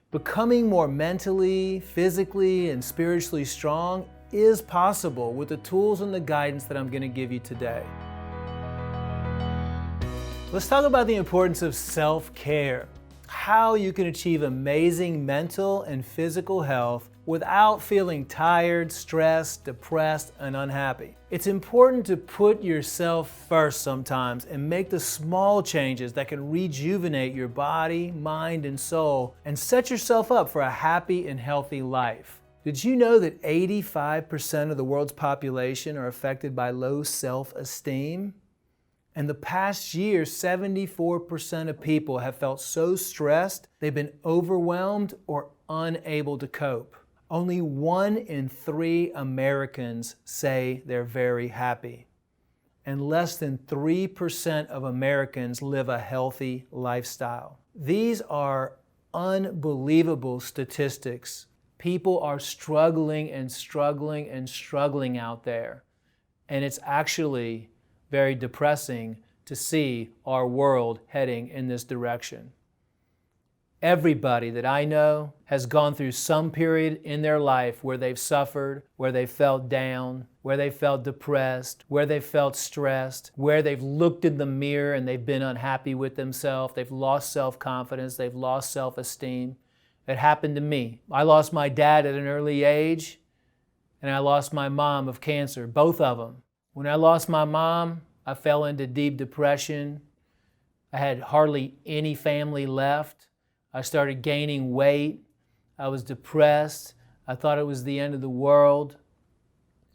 Becoming more mentally, physically, and spiritually strong is possible with the tools and the guidance that I'm going to give you today. Let's talk about the importance of self-care. How you can achieve amazing mental and physical health without feeling tired, stressed, depressed, and unhappy. It's important to put yourself first sometimes and make the small changes that can rejuvenate your body, mind, and soul and set yourself up for a happy and healthy life. Did you know that 85% of the world's population are affected by low self-esteem? In the past year, 74% of people have felt so stressed they've been overwhelmed or unable to cope. Only 1 in 3 Americans say they're very happy. And less than 3% of Americans live a healthy lifestyle. These are unbelievable statistics. People are struggling and struggling and struggling out there. And it's actually very depressing to see our world heading in this direction. Everybody that I know has gone through some period in their life where they've suffered, where they felt down, where they felt depressed, where they felt stressed, where they've looked in the mirror and they've been unhappy with themselves, they've lost self-confidence, they've lost self-esteem. It happened to me. I lost my dad at an early age, and I lost my mom of cancer, both of them. When I lost my mom, I fell into deep depression. I had hardly any family left. I started gaining weight. I was depressed. I thought it was the end of the world.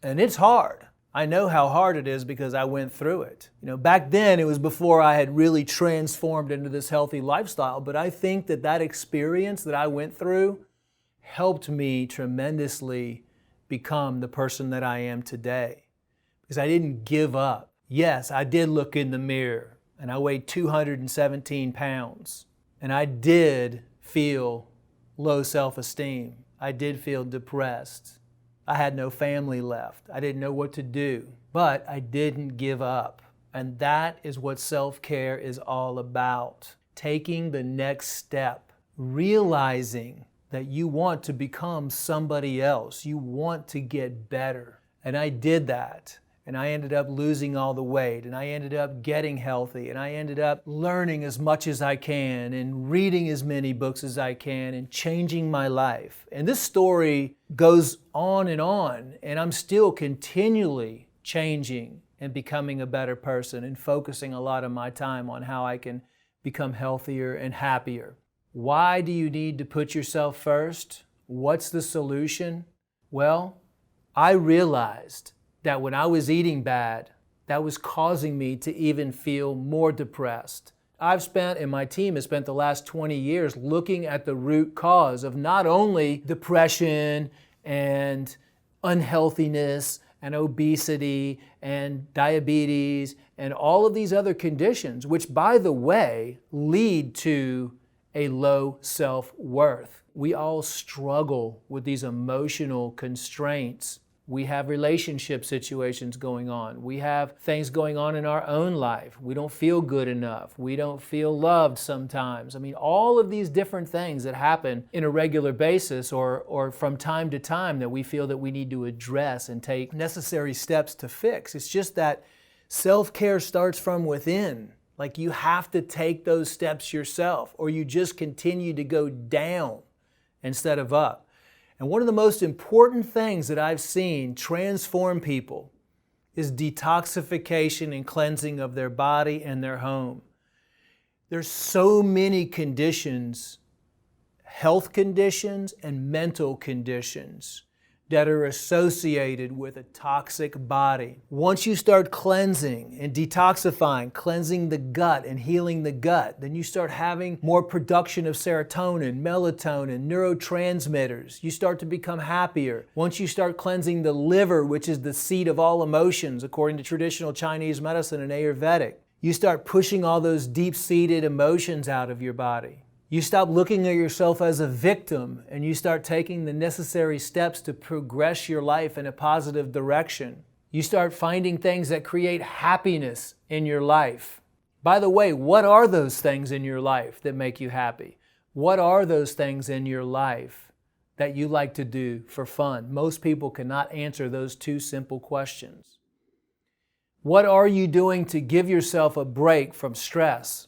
And it's hard. I know how hard it is because I went through it. Back then it was before I had really transformed into this healthy lifestyle, but I think that experience that I went through helped me tremendously become the person that I am today. Because I didn't give up. Yes, I did look in the mirror and I weighed 217 pounds. And I did feel low self-esteem. I did feel depressed. I had no family left. I didn't know what to do. But I didn't give up. And that is what self-care is all about. Taking the next step. Realizing that you want to become somebody else. You want to get better. And I did that. And I ended up losing all the weight, and I ended up getting healthy, and I ended up learning as much as I can, and reading as many books as I can, and changing my life. And this story goes on, and I'm still continually changing and becoming a better person and focusing a lot of my time on how I can become healthier and happier. Why do you need to put yourself first? What's the solution? Well, I realized that when I was eating bad, that was causing me to even feel more depressed. I've spent, and my team has spent the last 20 years looking at the root cause of not only depression and unhealthiness and obesity and diabetes and all of these other conditions, which by the way, lead to a low self-worth. We all struggle with these emotional constraints. We have relationship situations going on. We have things going on in our own life. We don't feel good enough. We don't feel loved sometimes. All of these different things that happen in a regular basis or from time to time that we feel that we need to address and take necessary steps to fix. It's just that self-care starts from within. Like you have to take those steps yourself or you just continue to go down instead of up. And one of the most important things that I've seen transform people is detoxification and cleansing of their body and their home. There's so many conditions, health conditions and mental conditions that are associated with a toxic body. Once you start cleansing and detoxifying, cleansing the gut and healing the gut, then you start having more production of serotonin, melatonin, neurotransmitters. You start to become happier. Once you start cleansing the liver, which is the seat of all emotions, according to traditional Chinese medicine and Ayurvedic, you start pushing all those deep-seated emotions out of your body. You stop looking at yourself as a victim and you start taking the necessary steps to progress your life in a positive direction. You start finding things that create happiness in your life. By the way, what are those things in your life that make you happy? What are those things in your life that you like to do for fun? Most people cannot answer those two simple questions. What are you doing to give yourself a break from stress?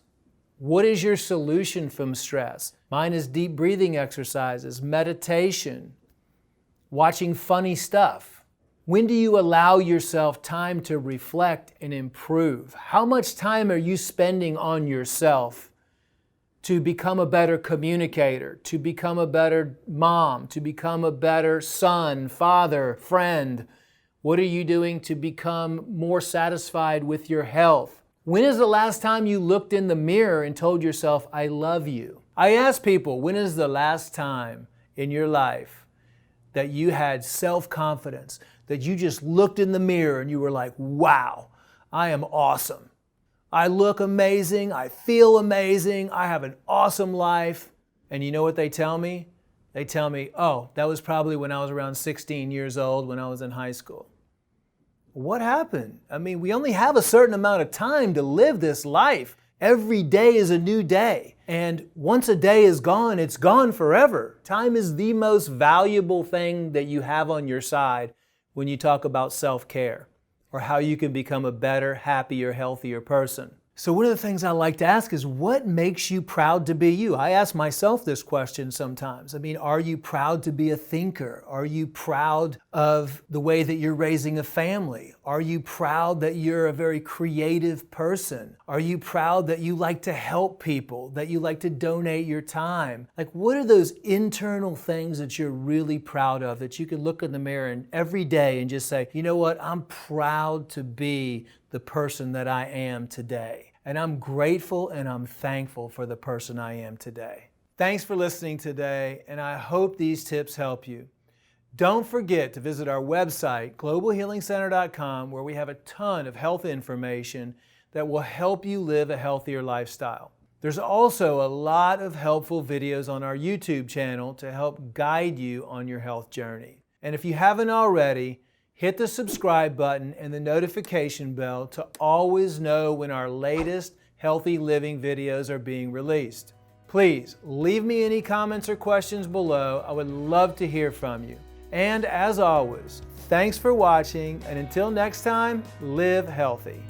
What is your solution from stress? Mine is deep breathing exercises, meditation, watching funny stuff. When do you allow yourself time to reflect and improve? How much time are you spending on yourself to become a better communicator, to become a better mom, to become a better son, father, friend? What are you doing to become more satisfied with your health? When is the last time you looked in the mirror and told yourself, I love you? I ask people, when is the last time in your life that you had self-confidence, that you just looked in the mirror and you were like, wow, I am awesome. I look amazing, I feel amazing, I have an awesome life. And you know what they tell me? They tell me, oh, that was probably when I was around 16 years old, when I was in high school. What happened? I mean, we only have a certain amount of time to live this life. Every day is a new day. And once a day is gone, it's gone forever. Time is the most valuable thing that you have on your side when you talk about self-care or how you can become a better, happier, healthier person. So one of the things I like to ask is, what makes you proud to be you? I ask myself this question sometimes. I mean, are you proud to be a thinker? Are you proud of the way that you're raising a family? Are you proud that you're a very creative person? Are you proud that you like to help people, that you like to donate your time? Like, what are those internal things that you're really proud of, that you can look in the mirror and every day and just say, you know what, I'm proud to be the person that I am today. And I'm grateful and I'm thankful for the person I am today. Thanks for listening today, and I hope these tips help you. Don't forget to visit our website, globalhealingcenter.com, where we have a ton of health information that will help you live a healthier lifestyle. There's also a lot of helpful videos on our YouTube channel to help guide you on your health journey. And if you haven't already, hit the subscribe button and the notification bell to always know when our latest healthy living videos are being released. Please leave me any comments or questions below. I would love to hear from you. And as always, thanks for watching, and until next time, live healthy.